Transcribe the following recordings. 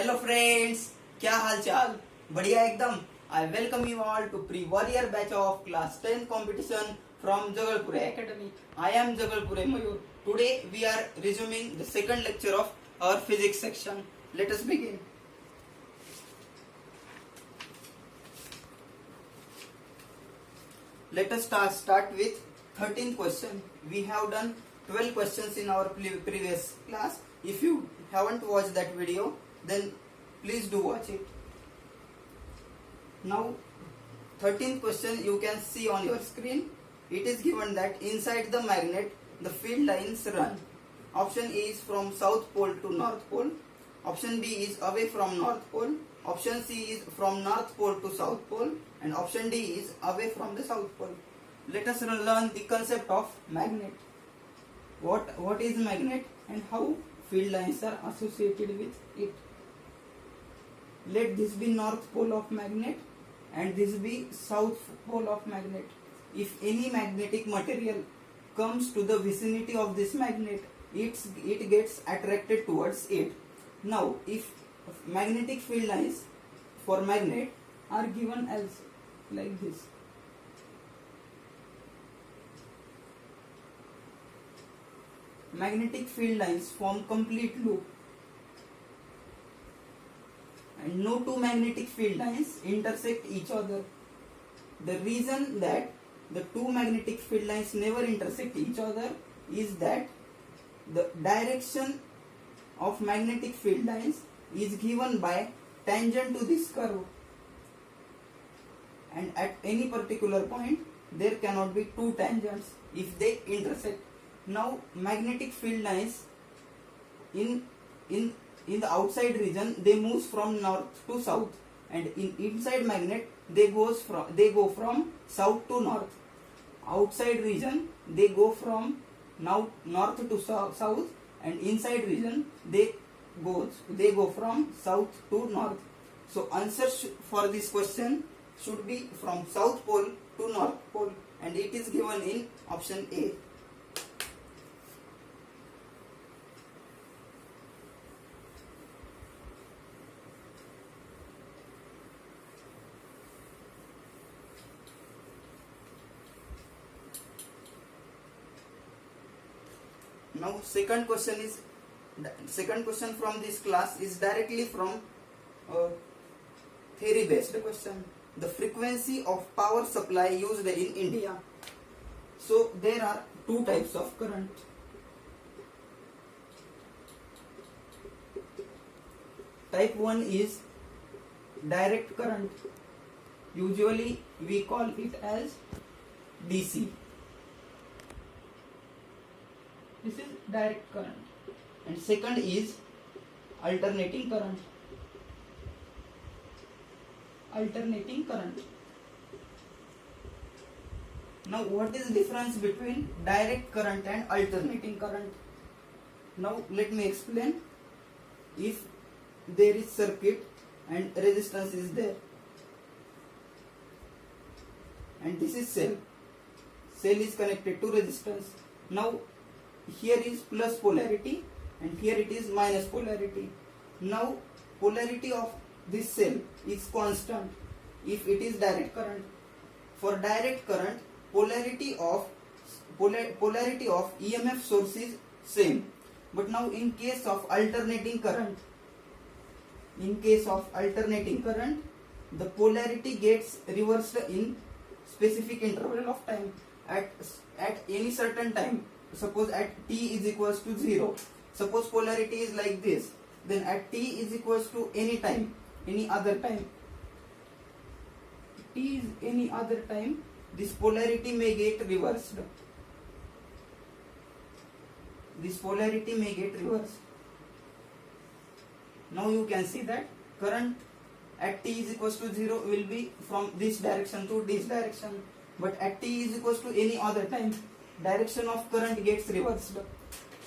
Hello friends, क्या हाल चाल? बढ़िया एकदम। I welcome you all to pre warrior batch of class 10 competition from Jagalpur Academy. I am Jagalpur Mayur. Today we are resuming the second lecture of our physics section. Let us begin. Let us start with 13th question. We have done 12 questions in our previous class. If you haven't watched that video, then please do watch it. Now 13th question you can see on your screen. It is given that inside the magnet the field lines run. Option A is from south pole to north pole. Option B is away from north pole. Option C is from north pole to south pole, and option D is away from the south pole. Let us learn the concept of magnet. What is magnet and how field lines are associated with it. Let this be north pole of magnet and this be south pole of magnet. If any magnetic material comes to the vicinity of this magnet, it gets attracted towards it. Now, if magnetic field lines for magnet are given as like this. Magnetic field lines form complete loop, and no two magnetic field lines intersect each other. The reason that the two magnetic field lines never intersect each other is that the direction of magnetic field lines is given by tangent to this curve, and at any particular point there cannot be two tangents if they intersect. Now magnetic field lines in the outside region they move from north to south, and in inside magnet they go from south to north. Outside region they go from north to south, and inside region they go from south to north. So answer for this question should be from south pole to north pole, and it is given in option A. Now second question from this class is directly from theory based question. The frequency of power supply used in India. So there are two types of current. Type 1 is direct current. Usually we call it as DC. This is direct current. And second is alternating current. Now what is the difference between direct current and alternating current? Now let me explain. If there is circuit and resistance is there, and this is cell is connected to resistance. Now here is plus polarity and here it is minus polarity. Now polarity of this cell is constant if it is direct current. For direct current, polarity of EMF source is same. But now in case of alternating current, the polarity gets reversed in specific interval of time. At any certain time, suppose at t is equals to 0, suppose polarity is like this, then at t is equals to any other time, this polarity may get reversed. Now you can see that current at t is equals to 0 will be from this direction to this direction, but at t is equals to any other time, direction of current gets reversed.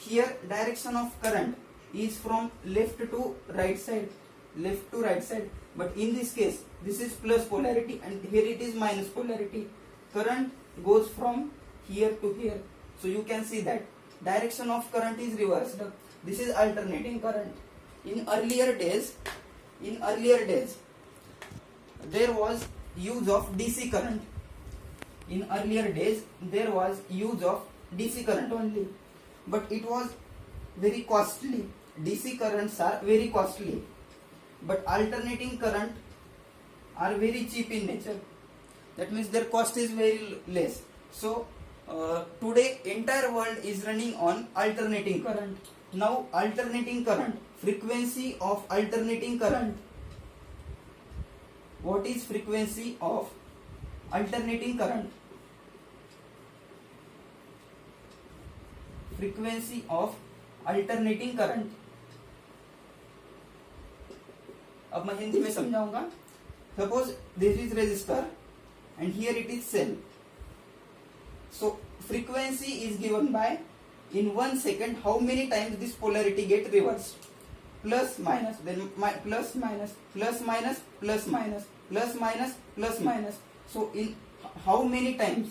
Here direction of current is from left to right side, but in this case this is plus polarity and here it is minus polarity. Current goes from here to here, so you can see that direction of current is reversed. This is alternating current. In earlier days in earlier days there was use of DC current. In earlier days there was use of DC current only, but it was very costly. DC currents are very costly, but alternating current are very cheap in nature. That means their cost is very less. So today entire world is running on alternating current. Now alternating current, frequency of alternating current. What is frequency of alternating current? Frequency of alternating current. अब मैं हिंदी में समझाऊंगा. Suppose this is resistor and here it is cell. So frequency is given by in 1 second how many times this polarity get reversed. Plus minus, then plus minus, plus minus, plus minus, plus minus, plus minus. So in how many times?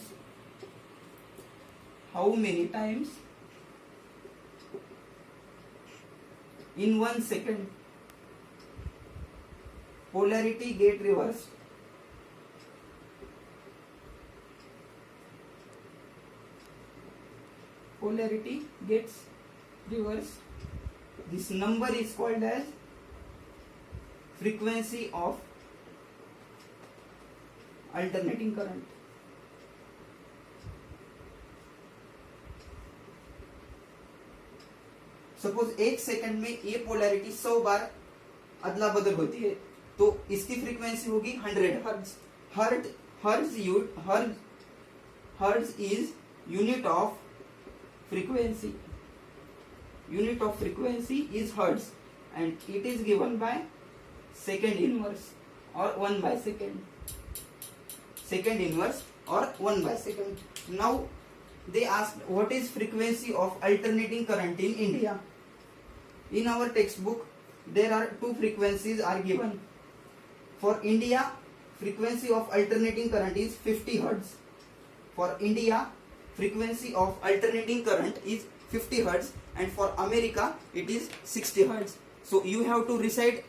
How many times in 1 second polarity get reversed? Polarity gets reversed. This number is called as frequency of alternating current. Suppose 1 second में ये polarity 100 बार अदला बदल होती है, तो इसकी frequency होगी 100 hertz. Hertz is unit of frequency. Unit of frequency is hertz and it is given by second inverse or 1 by second. Second inverse or 1 by second. Now they asked what is frequency of alternating current in India. In our textbook there are two frequencies are given. For India frequency of alternating current is 50 hertz. For India frequency of alternating current is 50 hertz and for America it is 60 hertz. So you have to recite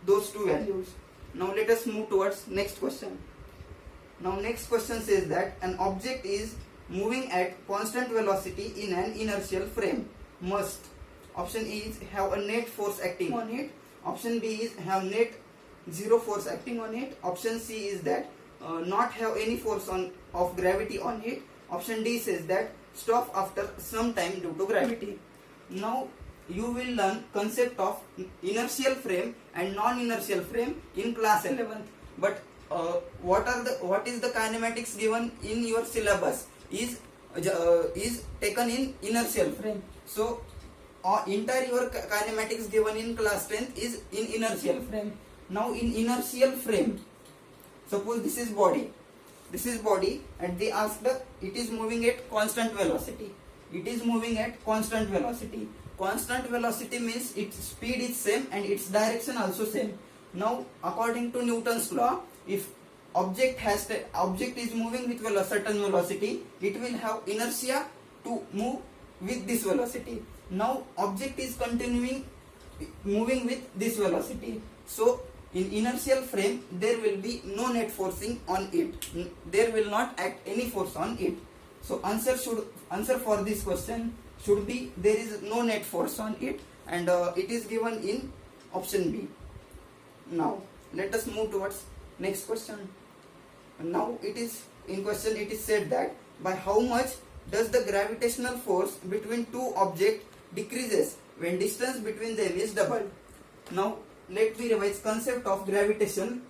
those two values. Now let us move towards next question. Now next question says that an object is moving at constant velocity in an inertial frame must, option A is have a net force acting on it, option B is have net zero force acting on it, option C is that not have any force of gravity on it, option D says that stop after some time due to gravity. Now you will learn concept of inertial frame and non-inertial frame in class 11th. But what is the kinematics given in your syllabus is taken in inertial frame. So entire your kinematics given in class 10th is in inertial frame. Now in inertial frame, suppose this is body. This is body and they asked it is moving at constant velocity. It is moving at constant velocity. Constant velocity means its speed is same and its direction also same. Now according to Newton's law, if object is moving with certain velocity, it will have inertia to move with this velocity. Now object is continuing moving with this velocity. So in inertial frame there will be no net forcing on it. There will not act any force on it. So answer for this question should be there is no net force on it and it is given in option B. Now let us move towards next question. Now it is in question it is said that by how much does the gravitational force between two objects decreases when distance between them is doubled. Now let me revise concept of gravitation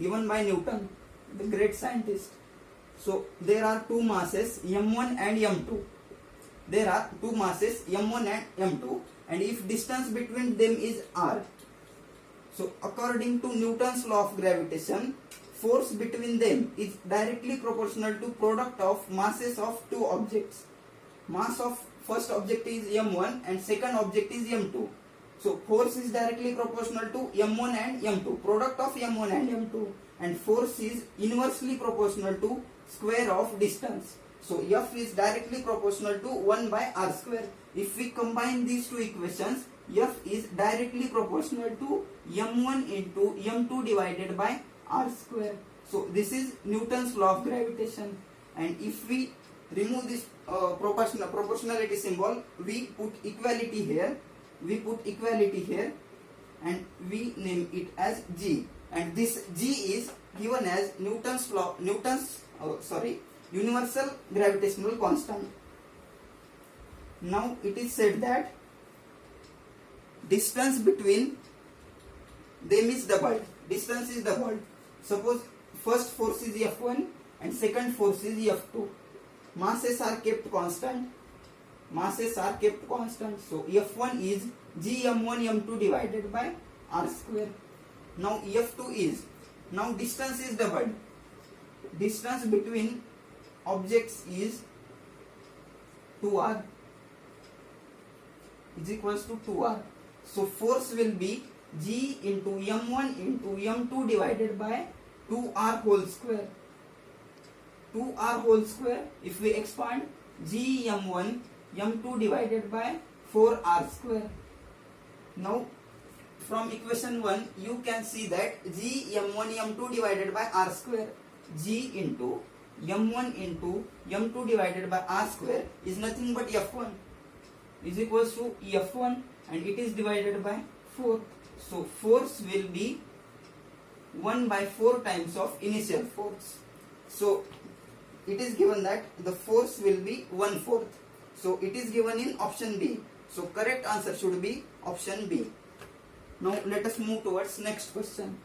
given by Newton, the great scientist. So there are two masses m1 and m2. There are two masses m1 and m2 and if distance between them is r. So according to Newton's law of gravitation, force between them is directly proportional to product of masses of two objects. Mass of first object is m1 and second object is m2. So force is directly proportional to m1 and m2, product of m1 and m2, and force is inversely proportional to square of distance. So F is directly proportional to 1 by r square. If we combine these two equations, F is directly proportional to m1 into m2 divided by r square. So this is Newton's law of gravitation. And if we remove this proportionality symbol, we put equality here. And we name it as G. And this G is given as universal gravitational constant. Now it is said that distance between them is doubled. Distance is doubled. Suppose first force is F1 and second force is F2. Masses are kept constant. So F1 is Gm1 m2 divided by r square. Now F2 is, now distance is doubled. Distance between objects is 2r is equals to 2r. So force will be G into m1 into m2 divided by 2r whole square. 2r whole square, if we expand, G m1 m2 divided by 4r square. Now from equation 1 you can see that G m1 m2 divided by r square, G into m1 into m2 divided by r square is nothing but F1 is equals to F1 and it is divided by 4. So force will be 1 by 4 times of initial force. So it is given that the force will be 1/4. So it is given in option B. So correct answer should be option B. Now let us move towards next question.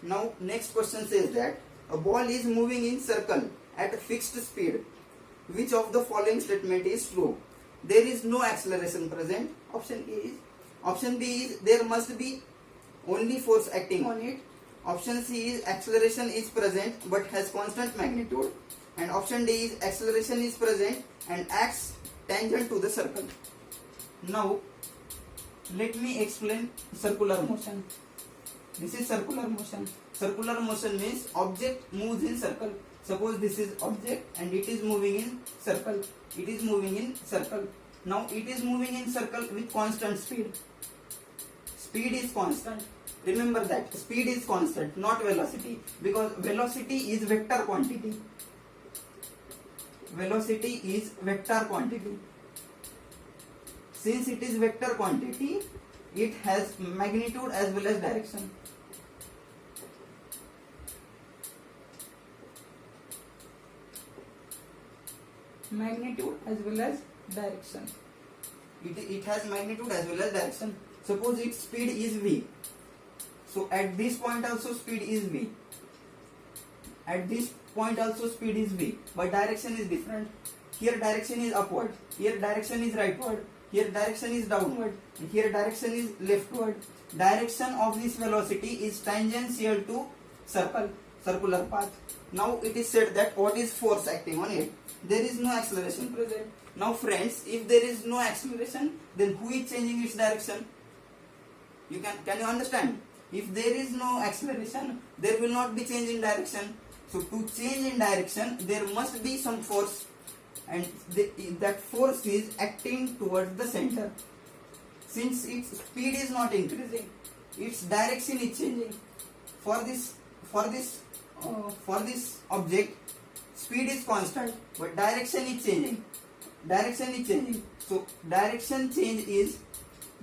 Now next question says that a ball is moving in circle at a fixed speed. Which of the following statement is true? There is no acceleration present. Option A is. Option B is there must be only force acting on it. Option C is acceleration is present but has constant magnitude. And option D is acceleration is present and acts tangent to the circle. Now let me explain circular motion. This is circular motion. Circular motion means object moves in circle. Suppose this is object and it is moving in circle. Now it is moving in circle with constant speed. Speed is constant. Remember that speed is constant, not velocity, because velocity is vector quantity. Since it is vector quantity, it has magnitude as well as direction. It has magnitude as well as direction. Suppose its speed is v. So at this point also speed is v. But direction is different. Here direction is upward. Here direction is rightward. Here direction is downward. And here direction is leftward. Direction of this velocity is tangential to circular path. Now it is said that what is force acting on it? There is no acceleration present. Now friends, if there is no acceleration, then who is changing its direction? Can you understand? If there is no acceleration, there will not be change in direction. So to change in direction, there must be some force, and that force is acting towards the center. Since its speed is not increasing, its direction is changing. For this object, speed is constant, but direction is changing. So direction change is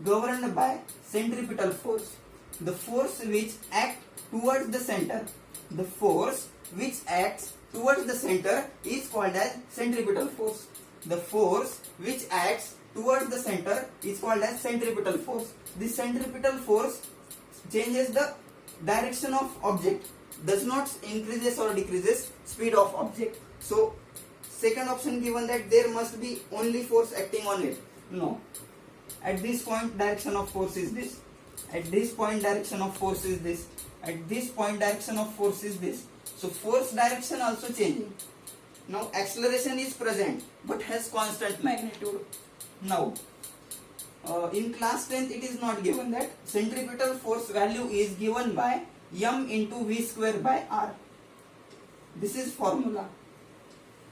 governed by centripetal force. The force which acts towards the center. The force which acts towards the center is called as centripetal force. The force which acts towards the center is called as centripetal force. This centripetal force changes the direction of object, does not increases or decreases speed of object. So second option given that there must be only force acting on it. No. At this point direction of force is this. At this point direction of force is this. At this point direction of force is this. So force direction also changing. Now acceleration is present but has constant magnitude. Now in class 10th it is not given that centripetal force value is given by m into v square by r. This is formula,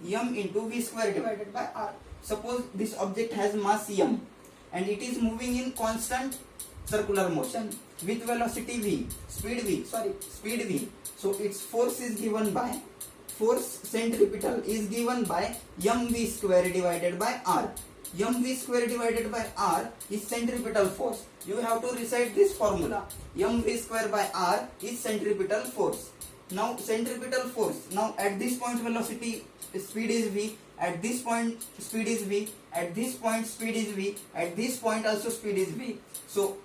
m into v square divided by r. Suppose this object has mass m and it is moving in constant circular motion with velocity v, speed v. So its force is given by, force centripetal is given by mv square divided by r. mv square divided by r is centripetal force. You have to recite this formula. mv square by r is centripetal force. Now centripetal force, now at this point velocity speed is v, at this point speed is v, at this point speed is v, at this point also speed is v. So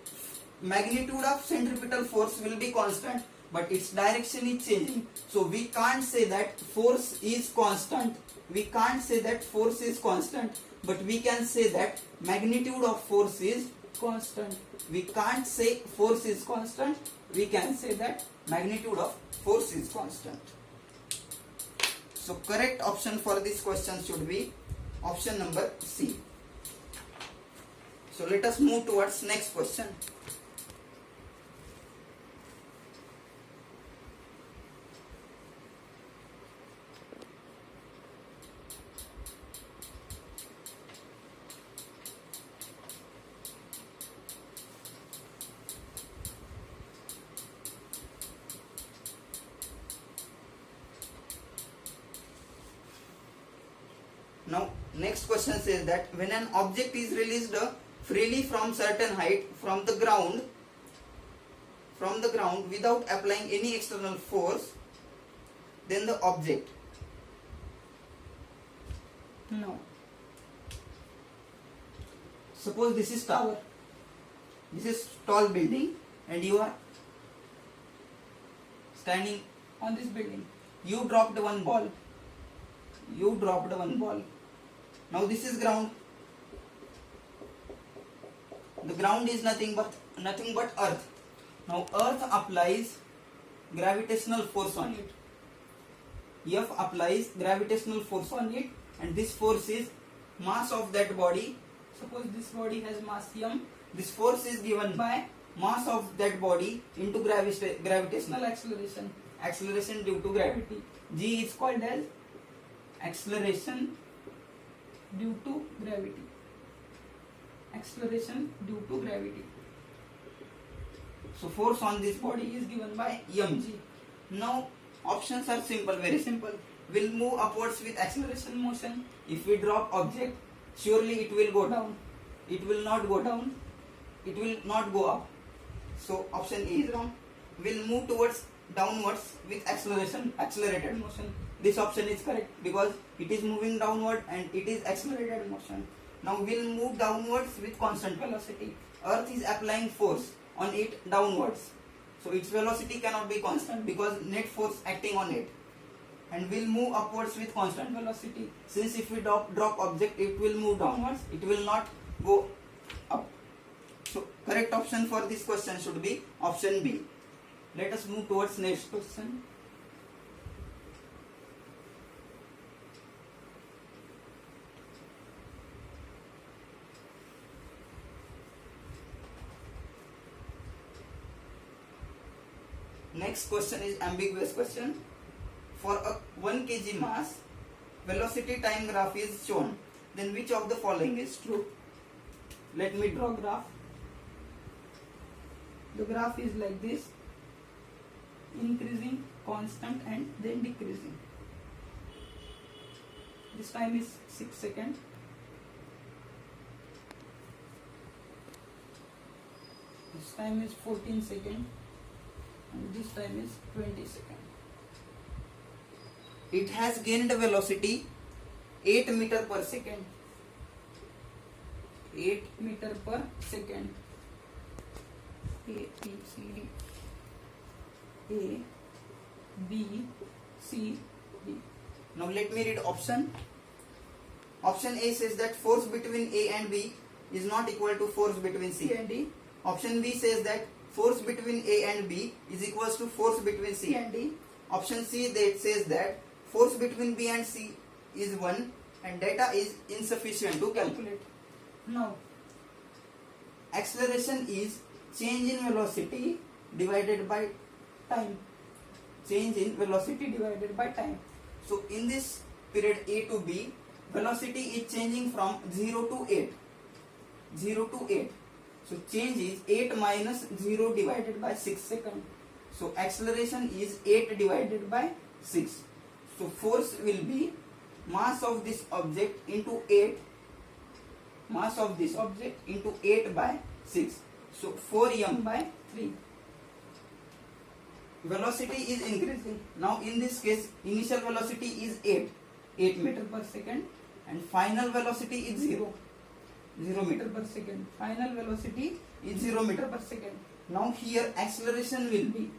magnitude of centripetal force will be constant but its direction is changing. So we can't say that force is constant. We can't say that force is constant, but we can say that magnitude of force is constant. We can't say force is constant. We can say that magnitude of force is constant. So correct option for this question should be option number C. So let us move towards next question. Now next question says that when an object is released freely from certain height from the ground without applying any external force, then the object, no, suppose this is tower, this is tall building and you are standing on this building. You dropped one ball. Now this is ground. The ground is nothing but earth. Now earth applies gravitational force on it. F applies gravitational force on it, and this force is mass of that body. Suppose this body has mass m. This force is given by mass of that body into gravitational acceleration. Acceleration due to gravity. G is called as acceleration due to gravity. Acceleration due to gravity. So force on this body is given by mg. Now options are simple, very simple. We'll move upwards with acceleration motion. If we drop object, surely it will go down. It will not go down. It will not go up. So option A is wrong. We'll move towards downwards with accelerated motion. This option is correct because it is moving downward and it is accelerated motion. Now we'll move downwards with constant velocity. Earth is applying force on it downwards. So its velocity cannot be constant because net force acting on it. And we'll move upwards with constant velocity. Since if we drop object, it will move downwards. It will not go up. So correct option for this question should be option B. Let us move towards next question. Next question is ambiguous question. For a 1 kg mass, velocity time graph is shown. Then which of the following is true? Let me draw graph. The graph is like this, increasing, constant, and then decreasing. This time is 6 seconds. This time is 14 seconds. And this time is 20 seconds. It has gained velocity 8 meter per second. 8 meter per second. A, B, C, D. A, B, C, D. Now let me read option. Option A says that force between A and B is not equal to force between C and D. Option B says that force between A and B is equals to force between C and D. Option C that says that force between B and C is 1 and data is insufficient to calculate. Now, acceleration is change in velocity divided by time. Change in velocity divided by time. So in this period A to B, velocity is changing from 0 to 8. 0 to 8. So change is 8 minus 0 divided by 6 seconds. So acceleration is 8 divided by 6. So force will be mass of this object into 8. Mass of this object into 8 by 6. So 4m by 3. Velocity is increasing. Now in this case, initial velocity is 8 meter per second, and final velocity is 0 meter per second. Final velocity is 0 meter per second. Now here acceleration will be,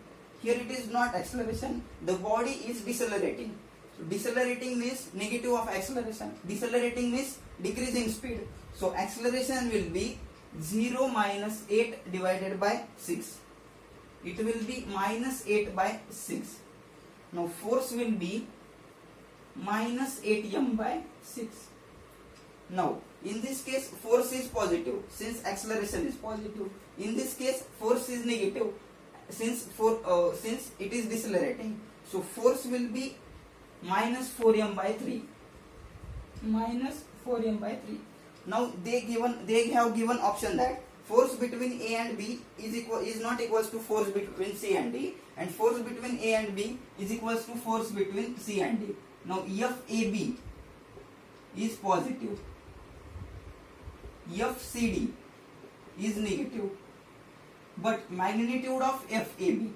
here it is not acceleration, the body is decelerating. So decelerating means negative of acceleration. Decelerating means decreasing speed. So acceleration will be 0 minus 8 divided by 6. It will be minus 8 by 6. Now force will be minus 8m by 6. Now in this case force is positive since acceleration is positive. In this case force is negative since it is decelerating. So force will be minus 4m by 3. Minus 4m by 3. Now they have given option that force between A and B is not equals to force between C and D, and force between A and B is equals to force between C and D. Now FAB is positive, FCD is negative, but magnitude of FAB,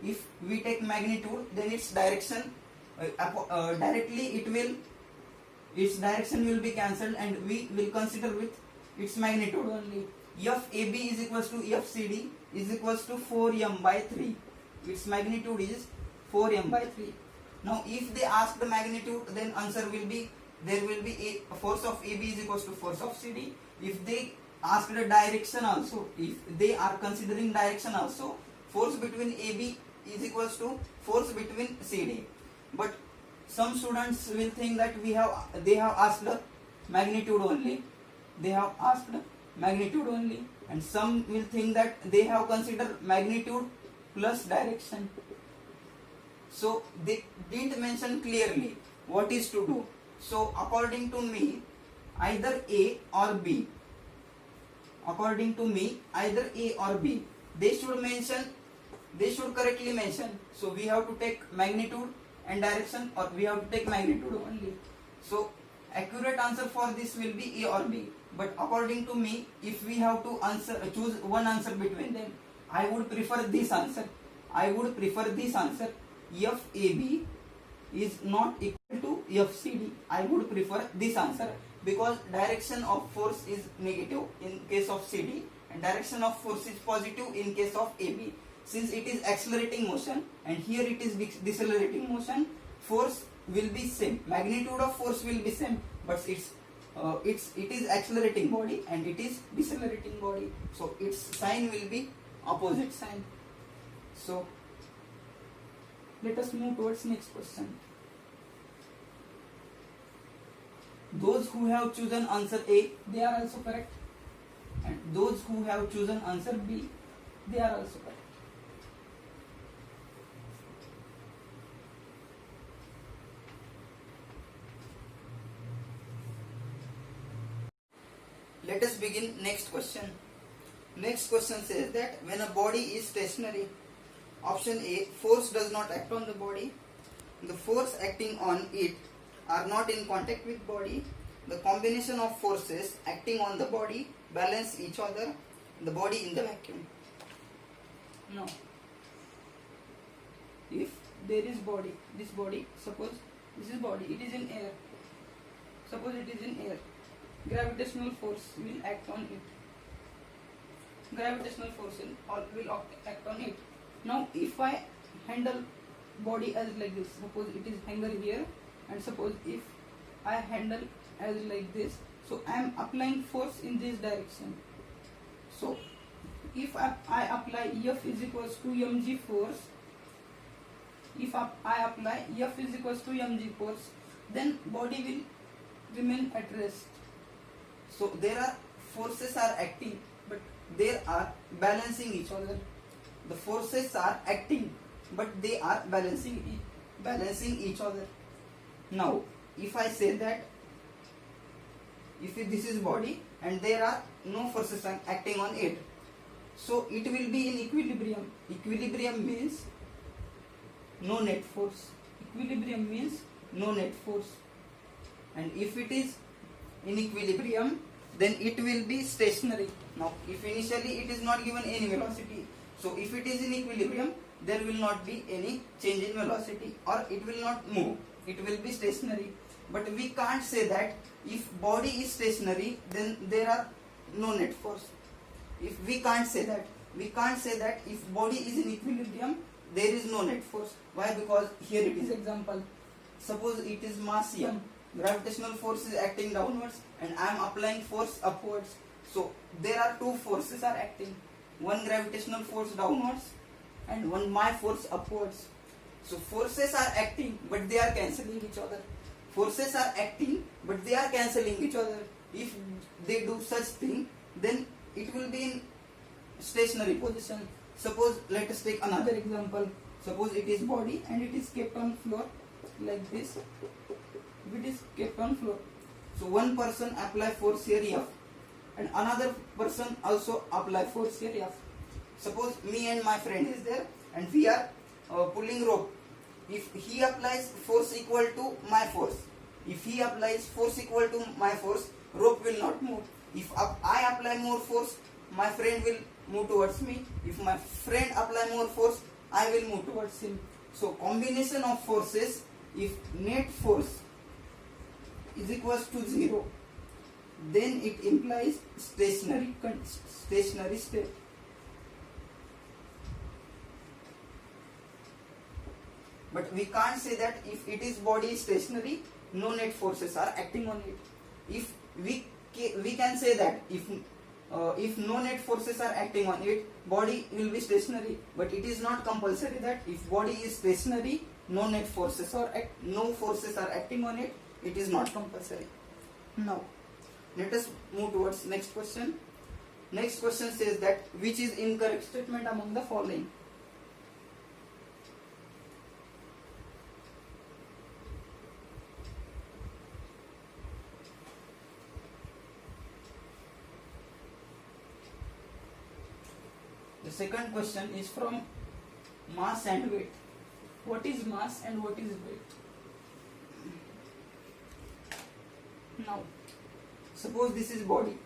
if we take magnitude, then its direction directly its direction will be cancelled and we will consider with its magnitude only. FAB is equals to FCD is equals to 4m by 3. Its magnitude is 4m by 3. Now if they ask the magnitude, then answer will be, there will be a force of AB is equals to force of CD. If they ask the direction also, if they are considering direction also, force between AB is equals to force between CD. But some students will think that they have asked the magnitude only. They have asked magnitude only, and some will think that they have considered magnitude plus direction. So they didn't mention clearly what is to do. So according to me, either A or B. According to me, either A or B. They should correctly mention. So we have to take magnitude and direction, or we have to take magnitude only. So accurate answer for this will be A or B. But according to me, if we have to choose one answer between them, I would prefer this answer. FAB is not equal to FCD. I would prefer this answer because direction of force is negative in case of CD and direction of force is positive in case of AB. Since it is accelerating motion and here it is decelerating motion, force will be same. Magnitude of force will be same, but it is accelerating body and it is decelerating body. So its sign will be opposite sign. So let us move towards next question. Those who have chosen answer A, they are also correct, and those who have chosen answer B, they are also correct. Let us begin next question. Next question says that when a body is stationary, option A, force does not act on the body. The force acting on it are not in contact with body. The combination of forces acting on the body balance each other. The body in the vacuum. Now, if there is body, this body, suppose this is body, it is in air. Suppose it is in air. Gravitational force will act on it. Gravitational force will act on it. Now if I handle body as like this, suppose it is hanger here, and suppose if I handle as like this, so I am applying force in this direction. So if I apply F is equals to mg force, if I apply F is equals to mg force, then body will remain at rest. So there are forces are acting, but they are balancing each other. The forces are acting, but they are balancing each other. Now, if I say that if this is body and there are no forces acting on it, so it will be in equilibrium. Equilibrium means no net force. Equilibrium means No net force. And if it is in equilibrium, then it will be stationary. Now, if initially it is not given any velocity, so if it is in equilibrium, there will not be any change in velocity, or it will not move. It will be stationary. But we can't say that if body is stationary, then there are no net force. If we can't say that, if body is in equilibrium, there is no net force. Why? Because here it is example. Suppose it is mass m. Gravitational force is acting downwards and I am applying force upwards. So there are two forces are acting. One gravitational force downwards and one my force upwards. So forces are acting but they are cancelling each other. Forces are acting but they are cancelling each other. If they do such thing, then it will be in stationary position. Suppose let us take another example. Suppose it is body and it is kept on floor like this. If it is kept on floor, so one person apply force here F and another person also apply force here F. Suppose me and my friend is there and we are pulling rope. If he applies force equal to my force, if he applies force equal to my force, rope will not move. If I apply more force, my friend will move towards me. If my friend apply more force, I will move towards him. So combination of forces, if net force is equals to 0, then it implies stationary state. But we can't say that if it is body stationary, no net forces are acting on it. If we can say that if no net forces are acting on it, body will be stationary. But it is not compulsory that if body is stationary, no net forces or no forces are acting on it. It is not compulsory. Now, let us move towards next question. Next question says that which is incorrect statement among the following? The second question is from mass and weight. what is mass and what is weight? Now, suppose this is body.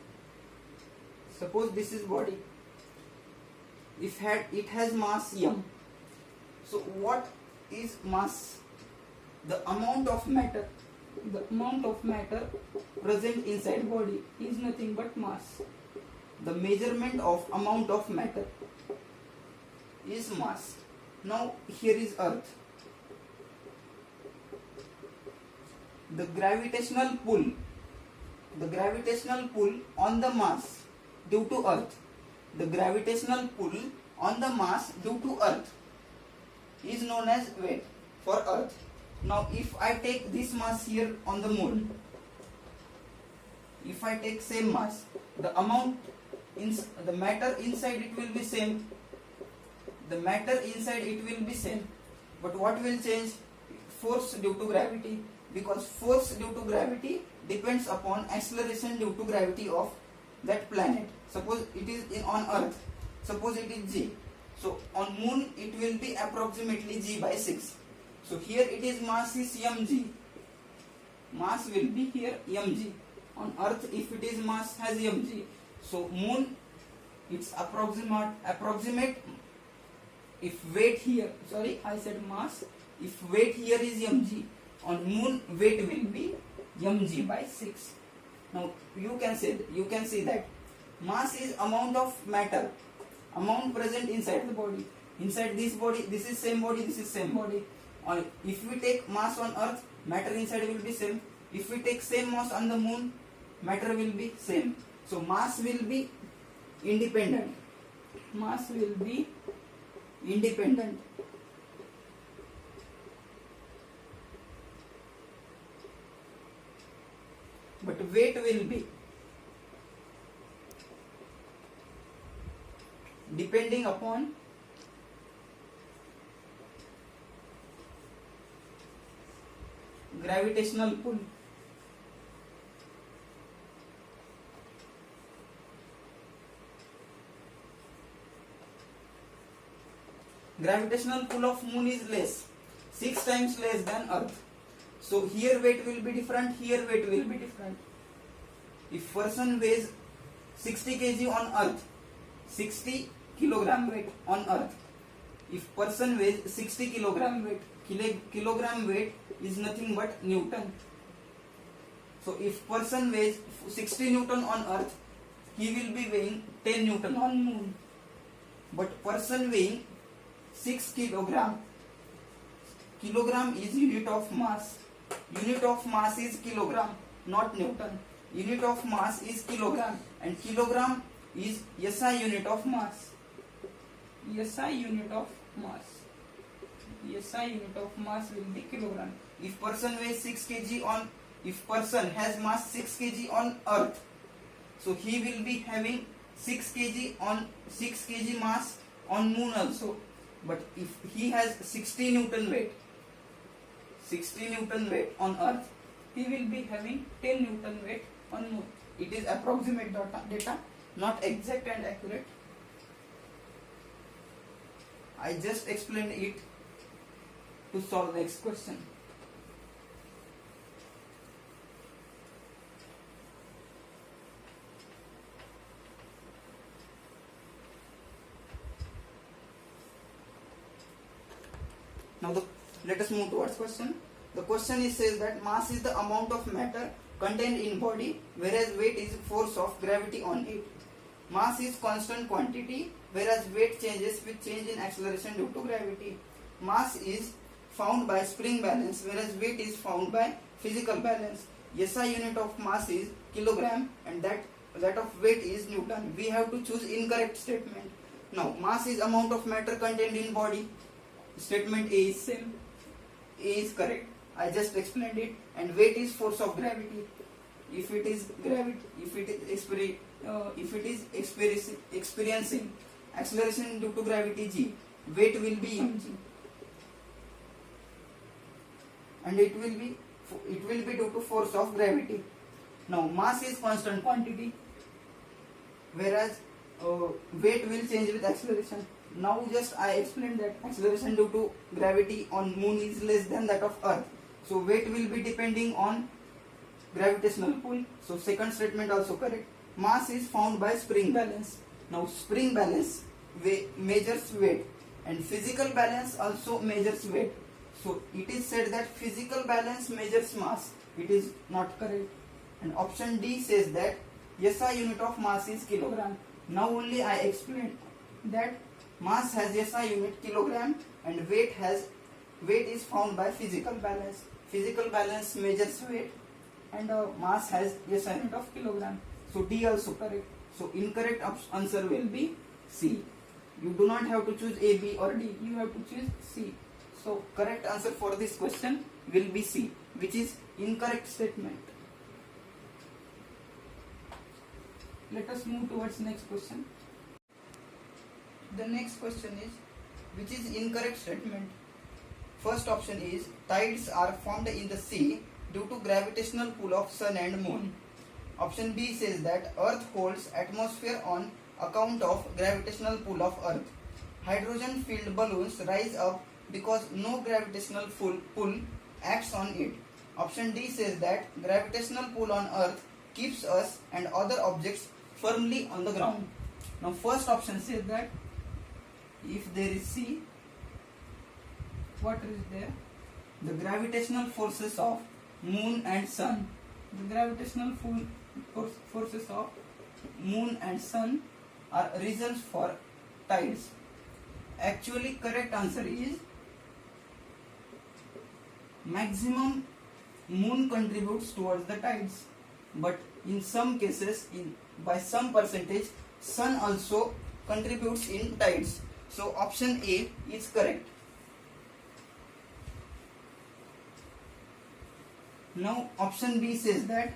If it has mass m. So what is mass? The amount of matter. The amount of matter Present inside body is nothing but mass. the measurement of amount of matter is mass. Now here is earth. The gravitational pull on the mass due to earth, is known as weight for earth. Now if I take this mass here on the moon, if I take same mass, the amount the matter inside it will be same. But what will change? Force due to gravity. Because force due to gravity depends upon acceleration due to gravity of that planet. Suppose it is on earth, suppose it is g. So on moon it will be approximately g by 6. So here it is mass is mg. Mass will be here mg. On earth if it is mass has mg. So moon it's approximate. If weight here, sorry I said mass, if weight here is mg, on moon weight will be mg by 6. Now you can see that mass is amount of matter, amount present inside the body. Inside this body, this is same body, this is same body. If we take mass on earth, matter inside will be same. If we take same mass on the moon, matter will be same. So mass will be independent. weight will be depending upon gravitational pull. Gravitational pull of moon is less, 6 times less than earth. So here weight will be different, here weight will be different. If person weighs 60 kg on earth, 60 kilogram weight on earth. If person weighs 60 kilogram weight, kilogram weight is nothing but Newton. So if person weighs 60 Newton on earth, he will be weighing 10 Newton on moon. But person weighing 6 kilogram, kilogram is unit of mass. Unit of mass is kilogram, not Newton. Unit of mass is kilogram, and kilogram is SI unit of mass. SI unit of mass. SI unit of mass will be kilogram. If person weighs 6 kg on, if person has mass 6 kg on earth, so he will be having 6 kg on 6 kg mass on moon also. But if he has 60 Newton weight, 60 Newton weight on earth, he will be having 10 Newton weight on moon. It is approximate data, not exact and accurate. I just explained it to solve the next question. Now let us move towards question. The question is says that mass is the amount of matter contained in body, whereas weight is force of gravity on it. Mass is constant quantity, whereas weight changes with change in acceleration due to gravity. Mass is found by spring balance, whereas weight is found by physical balance. SI unit of mass is kilogram, and that of weight is Newton. We have to choose incorrect statement. Now mass is amount of matter contained in body. Statement A is same. A is correct. I just explained it. And weight is force of gravity. If it is gravity, if it is experiencing acceleration due to gravity g, weight will be mg, and it will be due to force of gravity. Now mass is constant quantity, whereas weight will change with acceleration. Now just I explained that acceleration due to gravity on moon is less than that of earth. So weight will be depending on gravitational pull. So second statement also correct. Mass is found by spring balance. Now spring balance measures weight, and physical balance also measures weight. So it is said that physical balance measures mass. It is not correct. And option D says that SI unit of mass is kilogram. Now only I explained that mass has SI unit kilogram, and weight is found by physical balance. Physical balance measures weight, and mass has SI unit of kilogram. So D also correct. So incorrect answer will be C. You do not have to choose A, B or D. You have to choose C. So correct answer for this question will be C, which is incorrect statement. Let us move towards next question. The next question is, which is incorrect statement? First option is, tides are formed in the sea due to gravitational pull of sun and moon. Option B says that earth holds atmosphere on account of gravitational pull of earth. Hydrogen filled balloons rise up because no gravitational pull acts on it. Option D says that gravitational pull on earth keeps us and other objects firmly on the ground. Now first option says that if there is sea, water is there, the gravitational forces of moon and sun, the gravitational forces of moon and sun are reasons for tides. Actually correct answer is maximum moon contributes towards the tides, but in some cases, by some percentage, sun also contributes in tides. So option A is correct. Now option B says that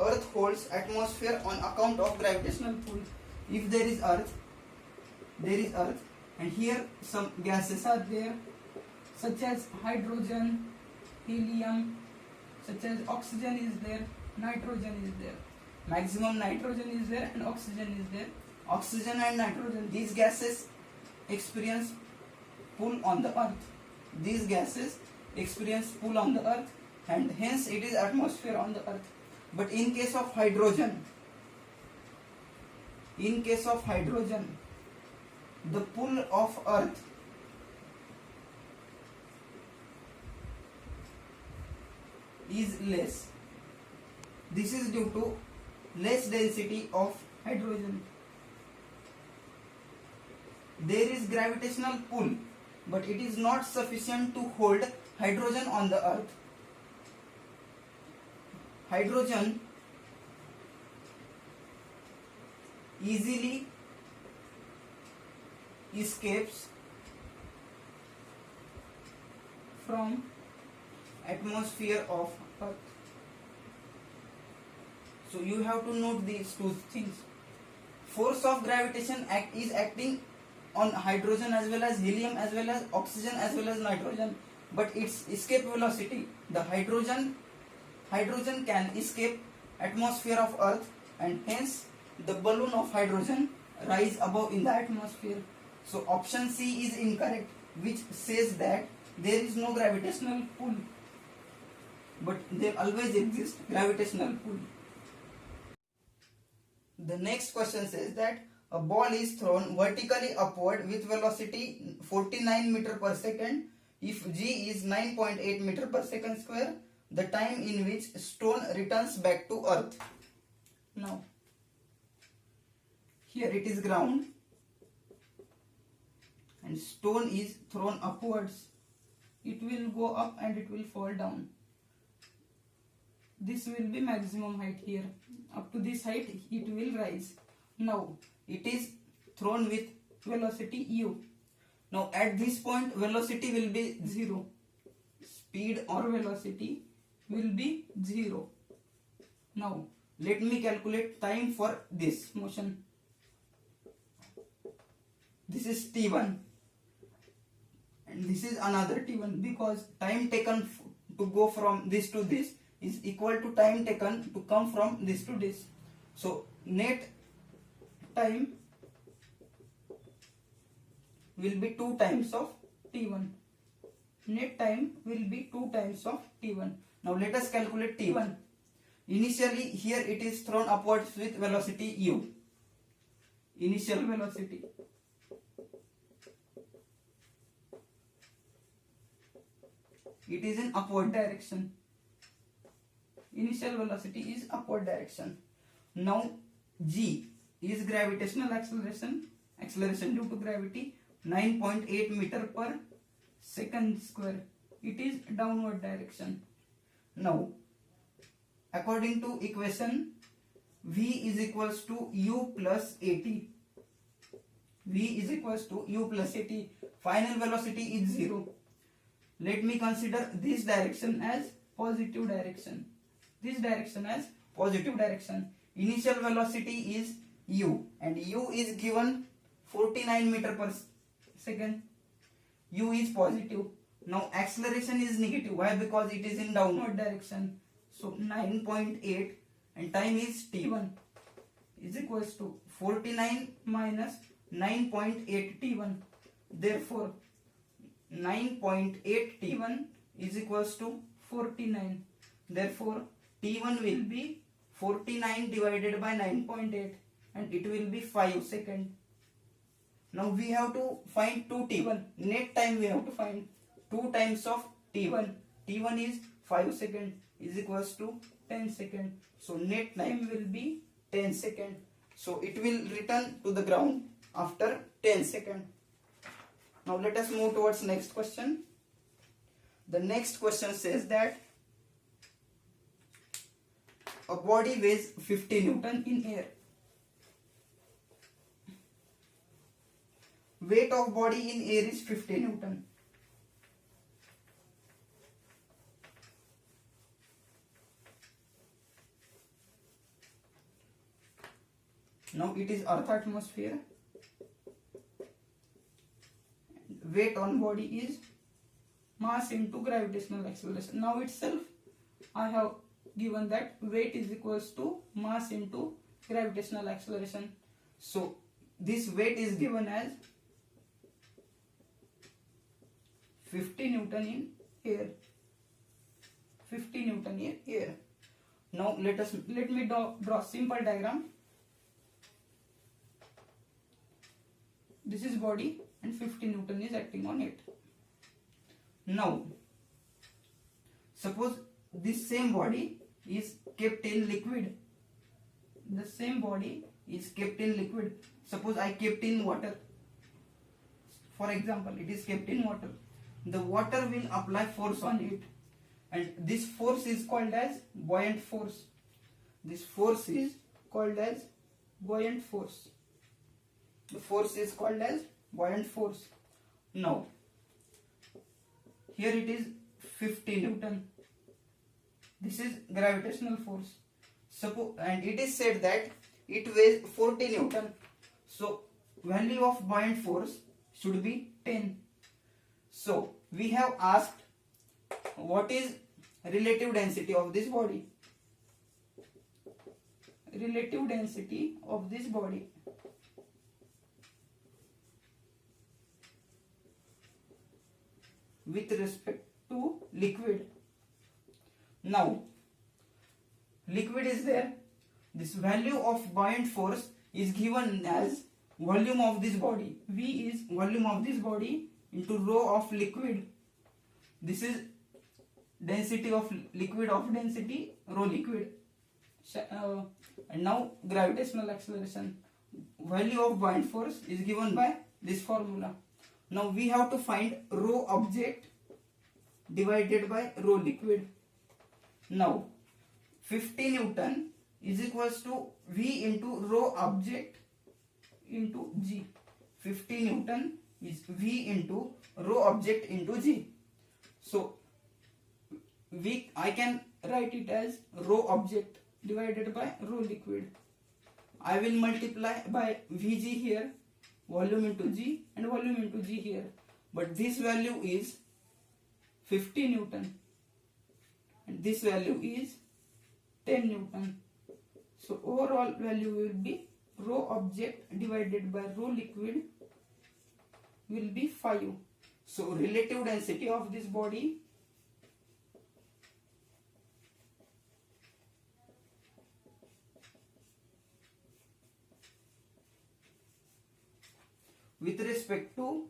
Earth holds atmosphere on account of gravitational pull. If there is Earth, and here some gases are there, such as hydrogen, helium, such as oxygen is there, nitrogen is there. Maximum Nitrogen is there and oxygen is there. oxygen and nitrogen. These gases experience pull on the Earth. These gases experience pull on the Earth, and hence it is atmosphere on the Earth. But in case of hydrogen, the pull of Earth is less. This is due to less density of Hydrogen. There is gravitational pull, but it is not sufficient to hold hydrogen on the Earth. Hydrogen easily escapes From atmosphere of Earth. So you have to note these two things. Force of gravitation is acting on hydrogen as well as helium as well as oxygen as well as nitrogen, but its escape velocity, the hydrogen can escape atmosphere of Earth, and hence the balloon of hydrogen rise above in the atmosphere. So option C is incorrect, which says that there is no gravitational pull, but there always exists gravitational pull. The next question says that a ball is thrown vertically upward with velocity 49 meter per second. If g is 9.8 meter per second square, the time in which stone returns back to earth. Now, here it is ground and stone is thrown upwards. it will go up and it will fall down. This will be maximum height here. Up to this height it will rise. Now, it is thrown with Velocity u. now at this point velocity will be 0. speed Or or velocity will be 0. Now let me calculate time for this. motion. This is t1 and this is another T1 because time taken to go from this to this is equal to time taken to come from this to this. So net time will be 2 times of T1. Net time will be 2 times of T1. now let us calculate t1. Initially here it is thrown upwards with velocity u. Initial Velocity. it is in upward Direction. Initial velocity is upward direction. now g is gravitational Acceleration due to gravity 9.8 meter per. second square. It is downward direction. Now, according to equation, v is equals to u plus at. v is equals to u plus at. Final velocity is 0. Let me consider this direction as Positive direction. This direction as positive. direction. Initial velocity is u and u is given 49 meter per Second, u is positive. Now acceleration is negative. Why? Because it is in downward. downward direction. So 9.8 and time is t1 T1 is equals to49 minus 9.8 T1. therefore 9.8 t1 T1 is equals to 49 therefore t1 will will be be 49 divided by 9 0.8 and it will be 5 second. Now we have to find 2t1. Net time we have to find 2 times of t1. T1 is 5 second is equals to 10 second. so net time Time will be 10 second. So it will return to the ground after 10 second. Now let us move towards next question. The next question says that a body weighs 50 Newton. Newton in air. Weight of body in air is 50 Newton. Now it is Earth atmosphere. Weight on body is mass into gravitational acceleration. Now itself I have given that weight is equals to mass into gravitational acceleration. So this weight is given as 50 Newton in air. 50 Newton in air. Now let me draw simple diagram. This is body and 50 Newton is acting on it. Now suppose this same body is kept in liquid. The same body is kept in liquid. Suppose I kept in water. For example, it is kept in water. The water will apply force on it, and this force is called as buoyant force. This force is called as buoyant force. The force is called as buoyant force. Now here it is 50 Newton. This is gravitational force. Suppose, and it is said that it weighs 40 Newton. So value of buoyant force should be 10. So we have asked what is relative density of this body. Relative density of this body. With respect to liquid. Now liquid is there. This value of buoyant force is given as volume of this body. V is volume of this body into rho of liquid. This is density of liquid of density rho liquid. And now gravitational acceleration. Value of buoyant force is given by this formula. Now we have to find rho object divided by rho liquid. Now 50 Newton is equals to V into rho object into G. 50 Newton is V into rho object into G. So I can write it as rho object divided by rho liquid. I will multiply by Vg here, volume into G and volume into G here. But this value is 50 Newton and this value is 10 Newton. So overall value will be rho object divided by rho liquid will be 5. So relative density of this body with respect to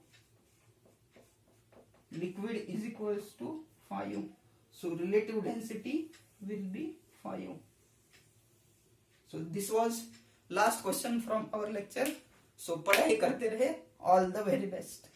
liquid is equals to 5. So relative density will be 5. So this was last question from our lecture. So पढ़ाई करते रहे. All the very best.